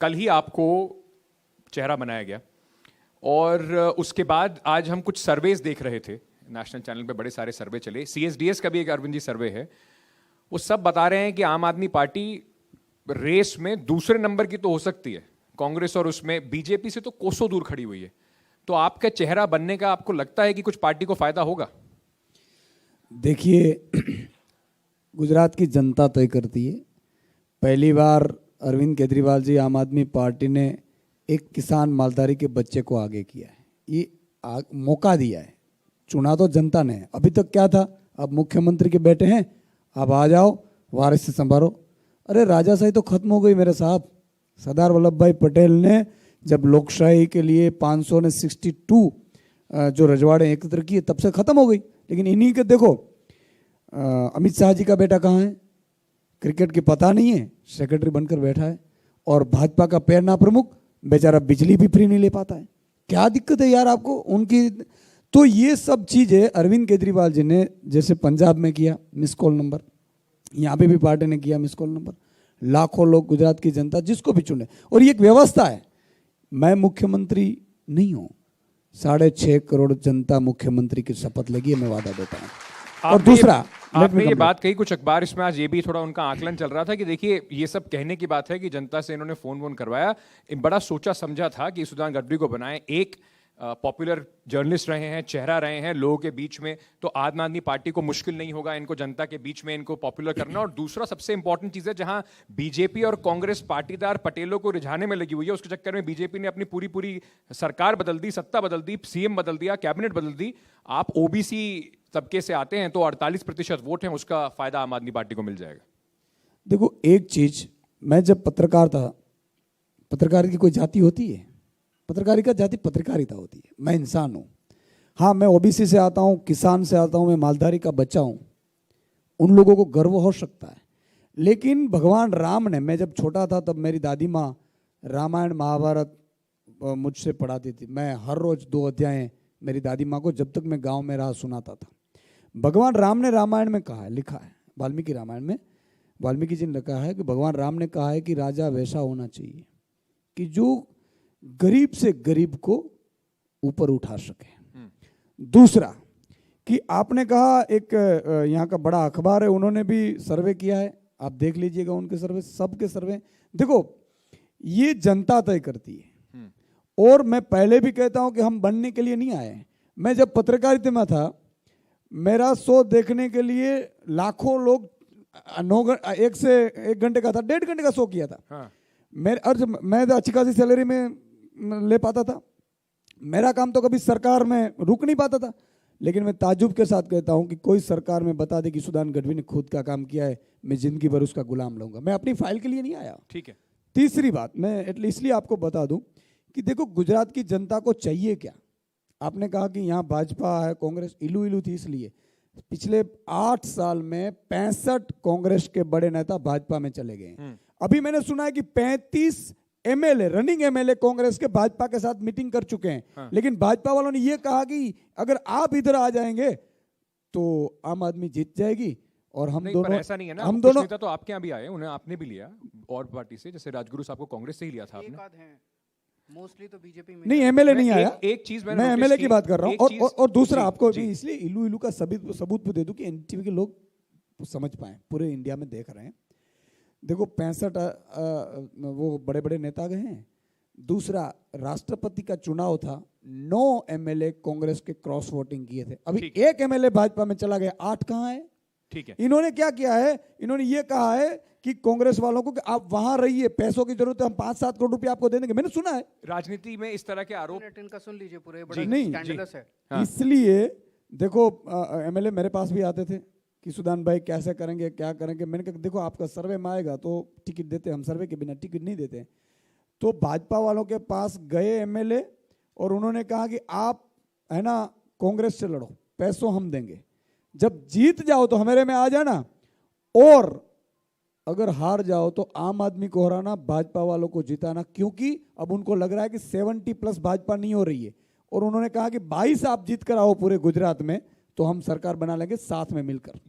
कल ही आपको चेहरा बनाया गया और उसके बाद आज हम कुछ सर्वेज देख रहे थे, नेशनल चैनल पे बड़े सारे सर्वे चले, सीएसडीएस का भी एक अरविंद जी सर्वे है, वो सब बता रहे हैं कि आम आदमी पार्टी रेस में दूसरे नंबर की तो हो सकती है कांग्रेस, और उसमें बीजेपी से तो कोसों दूर खड़ी हुई है। तो आपका चेहरा बनने का आपको लगता है कि कुछ पार्टी को फायदा होगा? देखिए, गुजरात की जनता तय करती है। पहली बार अरविंद केजरीवाल जी आम आदमी पार्टी ने एक किसान मालधारी के बच्चे को आगे किया है, ये मौका दिया है। चुना तो जनता ने, अभी तक क्या था, अब मुख्यमंत्री के बेटे हैं, अब आ जाओ वारिस से संभालो। अरे राजाशाही तो खत्म हो गई मेरे साहब। सरदार वल्लभ भाई पटेल ने जब लोकशाही के लिए 562 जो रजवाड़े एकत्र किए, तब से खत्म हो गई। लेकिन इन्हीं के देखो, अमित शाह जी का बेटा कहाँ है, क्रिकेट की पता नहीं है, सेक्रेटरी बनकर बैठा है। और भाजपा का पैरना प्रमुख बेचारा बिजली भी फ्री नहीं ले पाता है। क्या दिक्कत है यार आपको उनकी? तो ये सब चीज़ें अरविंद केजरीवाल जी ने, जैसे पंजाब में किया मिस कॉल नंबर, यहाँ पे भी पार्टी ने किया मिस कॉल नंबर। लाखों लोग, गुजरात की जनता जिसको भी चुने, और ये एक व्यवस्था है। मैं मुख्यमंत्री नहीं हूँ, 6.5 करोड़ जनता मुख्यमंत्री की शपथ लेगी, मैं वादा देता हूँ। और दूसरा, आपने ये बात कही, कुछ अखबार इसमें आज ये भी थोड़ा उनका आकलन चल रहा था कि देखिए ये सब कहने की बात है कि जनता से इन्होंने फोन वोन करवाया, बड़ा सोचा समझा था कि सुदान गडकरी को बनाए। एक पॉपुलर जर्नलिस्ट रहे हैं, चेहरा रहे हैं लोगों के बीच में, तो आम आदमी पार्टी को मुश्किल नहीं होगा इनको जनता के बीच में इनको पॉपुलर करना। और दूसरा सबसे इंपॉर्टेंट चीज है, जहां बीजेपी और कांग्रेस पाटीदार पटेलों को रिझाने में लगी हुई है, उसके चक्कर में बीजेपी ने अपनी पूरी सरकार बदल दी, सत्ता बदल दी, सीएम बदल दिया, कैबिनेट बदल दी। आप ओबीसी तबके से आते हैं तो 48% वोट हैं, उसका फायदा आम आदमी पार्टी को मिल जाएगा। देखो एक चीज, मैं जब पत्रकार था, पत्रकारिता की कोई जाति होती है? पत्रकारिता जाति पत्रकारिता होती है। मैं इंसान हूँ, हाँ मैं ओबीसी से आता हूँ, किसान से आता हूँ, मैं मालधारी का बच्चा हूँ, उन लोगों को गर्व हो सकता है। लेकिन भगवान राम ने, मैं जब छोटा था तब मेरी दादी माँ रामायण महाभारत मुझसे पढ़ाती थी। मैं हर रोज 2 अध्याय मेरी दादी माँ को, जब तक मैं गाँव में रहा, सुनाता था। भगवान राम ने रामायण में कहा है, लिखा है वाल्मीकि रामायण में, वाल्मीकि जी ने लिखा है कि भगवान राम ने कहा है कि राजा वैसा होना चाहिए कि जो गरीब से गरीब को ऊपर उठा सके। दूसरा कि आपने कहा, एक यहाँ का बड़ा अखबार है, उन्होंने भी सर्वे किया है, आप देख लीजिएगा उनके सर्वे, सबके सर्वे। देखो ये जनता तय करती है। और मैं पहले भी कहता हूं कि हम बनने के लिए नहीं आए। मैं जब पत्रकारिता में था, मेरा शो देखने के लिए लाखों लोग 1 से 1 घंटे का था, 1.5 घंटे का शो किया था। हाँ। मैं अच्छी खासी सैलरी में ले पाता था। मेरा काम तो कभी सरकार में रुक नहीं पाता था। लेकिन मैं ताजुब के साथ कहता हूं कि कोई सरकार में बता दे कि सुदान गढ़वी ने खुद का काम किया है, मैं जिंदगी भर उसका गुलाम रहूंगा। मैं अपनी फाइल के लिए नहीं आया। ठीक है। तीसरी बात, मैं इसलिए आपको बता दूं कि देखो गुजरात की जनता को चाहिए क्या। आपने कहा कि यहाँ भाजपा है, कांग्रेस इलू थी, इसलिए पिछले 8 साल में 65 कांग्रेस के बड़े नेता भाजपा में चले गए। अभी मैंने सुना है कि 35 एमएलए, रनिंग एमएलए कांग्रेस के भाजपा के साथ मीटिंग कर चुके हैं। हाँ। लेकिन भाजपा वालों ने यह कहा कि अगर आप इधर आ जाएंगे तो आम आदमी जीत जाएगी। और हम दोनों, ऐसा नहीं है ना, हम दोनों नेता तो आपके यहाँ भी आए, उन्हें आपने भी लिया और पार्टी से, जैसे राजगुरु साहब को कांग्रेस से ही लिया था आपने। मोस्टली तो बीजेपी में नहीं, एमएलए नहीं आया। एक चीज मैं एमएलए की बात कर रहा हूँ। और दूसरा आपको भी इसलिए इलू का सबूत दे दूं कि एनटीवी के लोग समझ पाए, पूरे इंडिया में देख रहे हैं। देखो 65 वो बड़े बड़े नेता गए हैं। दूसरा, राष्ट्रपति का चुनाव था, 9 एमएलए कांग्रेस के क्रॉस वोटिंग किए थे। अभी 1 एमएलए भाजपा में चला गया, 8 कहाँ है? ठीक है। इन्होंने क्या किया है, इन्होंने ये कहा है कि कांग्रेस वालों को कि आप वहां रहिए, पैसों की जरूरत है, हम 5-7 करोड़ रुपए आपको दे देंगे। मैंने सुना है राजनीति में इस तरह के आरोप। इनका सुन लीजिए, पूरे बड़ा स्कैंडलस है। हाँ। इसलिए देखो एमएलए मेरे पास भी आते थे कि सुदान भाई कैसे करेंगे, क्या करेंगे। मैंने कहा देखो आपका सर्वे में आएगा तो टिकट देते, हम सर्वे के बिना टिकट नहीं देते। तो भाजपा वालों के पास गए एमएलए और उन्होंने कहा कि आप है ना कांग्रेस से लड़ो, पैसों हम देंगे, जब जीत जाओ तो हमारे में आ जाना, और अगर हार जाओ तो आम आदमी को हराना, भाजपा वालों को जिताना। क्योंकि अब उनको लग रहा है कि 70+ भाजपा नहीं हो रही है, और उन्होंने कहा कि 22 आप जीत कर आओ पूरे गुजरात में, तो हम सरकार बना लेंगे साथ में मिलकर।